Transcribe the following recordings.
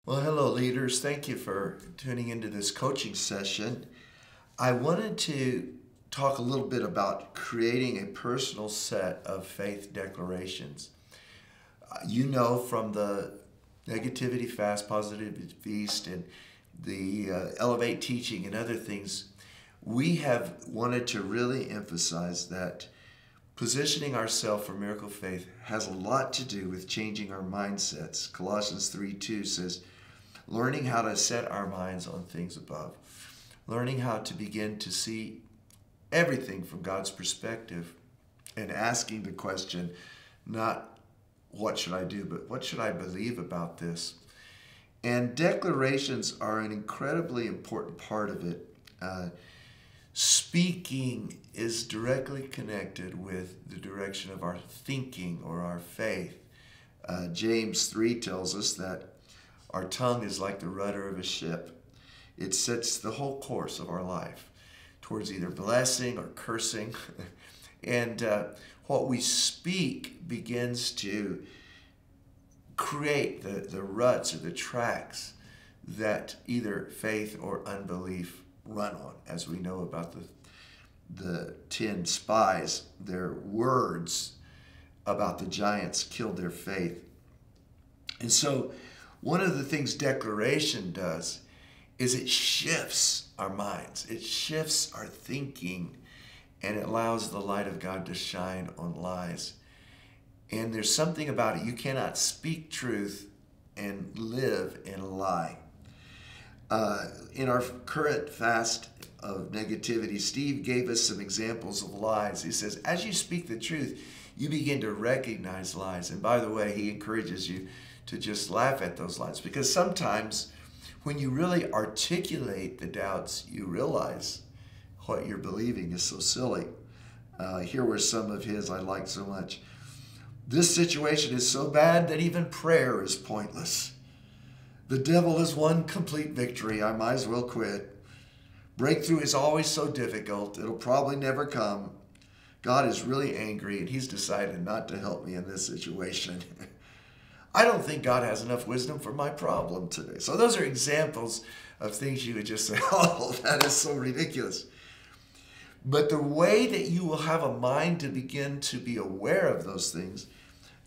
Well, hello, leaders. Thank you for tuning into this coaching session. I wanted to talk a little bit about creating a personal set of faith declarations. You know, from the Negativity Fast, Positivity Feast, and the Elevate teaching and other things, we have wanted to really emphasize that positioning ourselves for miracle faith has a lot to do with changing our mindsets. Colossians 3:2 says, learning how to set our minds on things above, learning how to begin to see everything from God's perspective, and asking the question, not what should I do, but what should I believe about this? And declarations are an incredibly important part of it. Speaking is directly connected with the direction of our thinking or our faith. James 3 tells us that our tongue is like the rudder of a ship. It sets the whole course of our life towards either blessing or cursing. And what we speak begins to create the ruts or the tracks that either faith or unbelief run on. As we know about the 10 spies, their words about the giants killed their faith. And so one of the things declaration does is it shifts our minds. It shifts our thinking, and it allows the light of God to shine on lies. And there's something about it. You cannot speak truth and live in a lie. In our current fast of negativity, Steve gave us some examples of lies. He says, as you speak the truth, you begin to recognize lies. And by the way, he encourages you to just laugh at those lies, because sometimes when you really articulate the doubts, you realize what you're believing is so silly. Here were some of his I liked so much. This situation is so bad that even prayer is pointless. The devil has won complete victory. I might as well quit. Breakthrough is always so difficult. It'll probably never come. God is really angry, and he's decided not to help me in this situation. I don't think God has enough wisdom for my problem today. So those are examples of things you would just say, oh, that is so ridiculous. But the way that you will have a mind to begin to be aware of those things,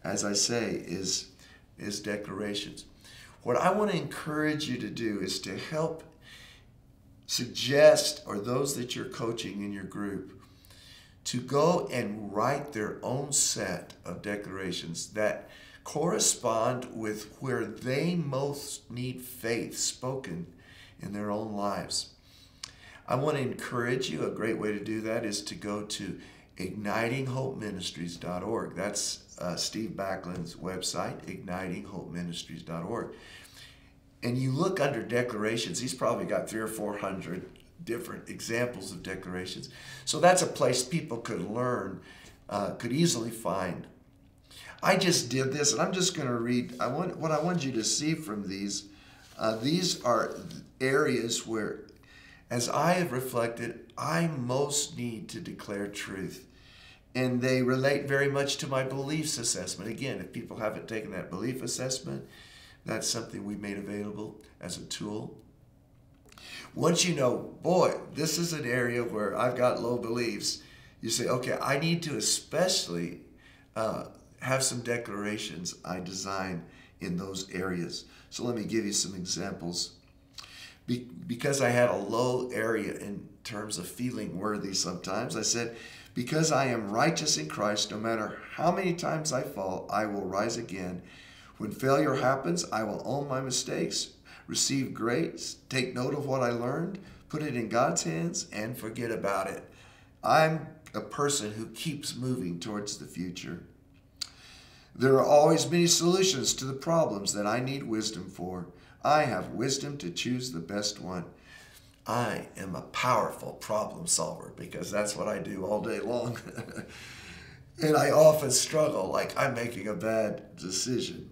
as I say, is declarations. What I want to encourage you to do is to help suggest, or those that you're coaching in your group, to go and write their own set of declarations that correspond with where they most need faith spoken in their own lives. I want to encourage you. A great way to do that is to go to ignitinghopeministries.org. That's Steve Backlund's website, ignitinghopeministries.org. And you look under declarations. He's probably got 300 or 400 different examples of declarations. So that's a place people could learn, could easily find. I just did this, and I'm just going to read. What I want you to see from these. These are areas where, as I have reflected, I most need to declare truth. And they relate very much to my beliefs assessment. Again, if people haven't taken that belief assessment, that's something we made available as a tool. Once you know, boy, this is an area where I've got low beliefs, you say, okay, I need to especially have some declarations I design in those areas. So let me give you some examples. Because I had a low area in terms of feeling worthy sometimes, I said, because I am righteous in Christ, no matter how many times I fall, I will rise again. When failure happens, I will own my mistakes, receive grace, take note of what I learned, put it in God's hands, and forget about it. I'm a person who keeps moving towards the future. There are always many solutions to the problems that I need wisdom for. I have wisdom to choose the best one. I am a powerful problem solver because that's what I do all day long. And I often struggle like I'm making a bad decision.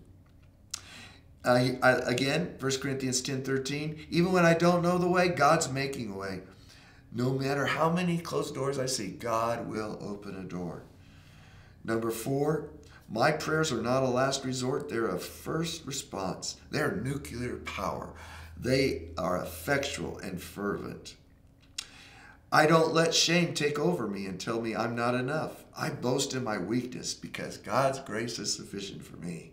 Again, 1 Corinthians 10:13, even when I don't know the way, God's making a way. No matter how many closed doors I see, God will open a door. Number 4, My prayers are not a last resort. They're a first response. They're nuclear power. They are effectual and fervent. I don't let shame take over me and tell me I'm not enough. I boast in my weakness because God's grace is sufficient for me.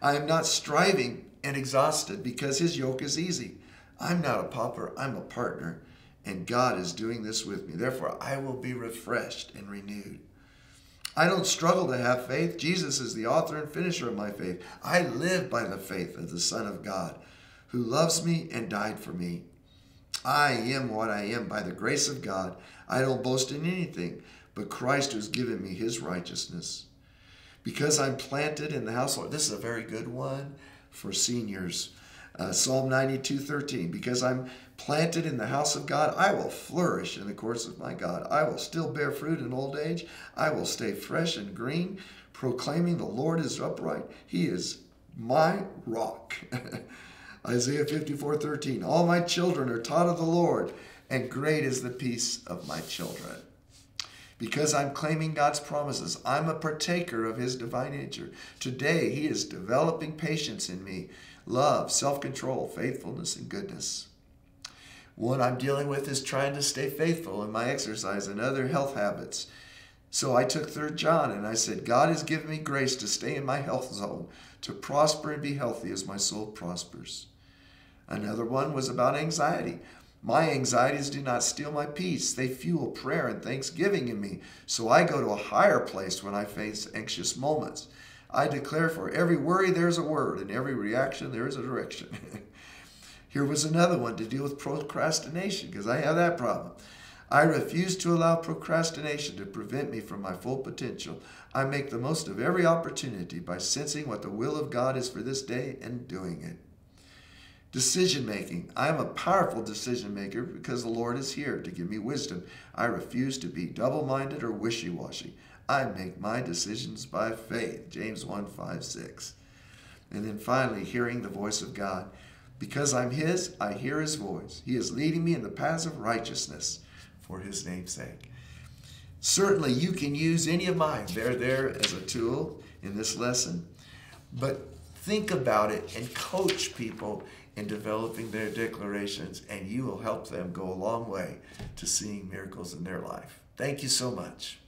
I am not striving and exhausted because his yoke is easy. I'm not a pauper, I'm a partner, and God is doing this with me. Therefore, I will be refreshed and renewed. I don't struggle to have faith. Jesus is the author and finisher of my faith. I live by the faith of the Son of God, who loves me and died for me. I am what I am by the grace of God. I don't boast in anything, but Christ has given me his righteousness. Because I'm planted in the household. This is a very good one for seniors. Psalm 92:13. Because I'm planted in the house of God, I will flourish in the courts of my God. I will still bear fruit in old age. I will stay fresh and green, proclaiming the Lord is upright. He is my rock. Isaiah 54:13. All my children are taught of the Lord, and great is the peace of my children. Because I'm claiming God's promises, I'm a partaker of his divine nature. Today, he is developing patience in me, love, self-control, faithfulness, and goodness. What I'm dealing with is trying to stay faithful in my exercise and other health habits. So I took 3 John and I said, God has given me grace to stay in my health zone, to prosper and be healthy as my soul prospers. Another one was about anxiety. My anxieties do not steal my peace. They fuel prayer and thanksgiving in me. So I go to a higher place when I face anxious moments. I declare for every worry there's a word, and every reaction there is a direction. Here was another one to deal with procrastination, because I have that problem. I refuse to allow procrastination to prevent me from my full potential. I make the most of every opportunity by sensing what the will of God is for this day and doing it. Decision making. I am a powerful decision maker because the Lord is here to give me wisdom. I refuse to be double-minded or wishy-washy. I make my decisions by faith. James 1:5-6. And then finally, hearing the voice of God. Because I'm his, I hear his voice. He is leading me in the paths of righteousness for his name's sake. Certainly, you can use any of mine. They're there as a tool in this lesson. But think about it and coach people in developing their declarations, and you will help them go a long way to seeing miracles in their life. Thank you so much.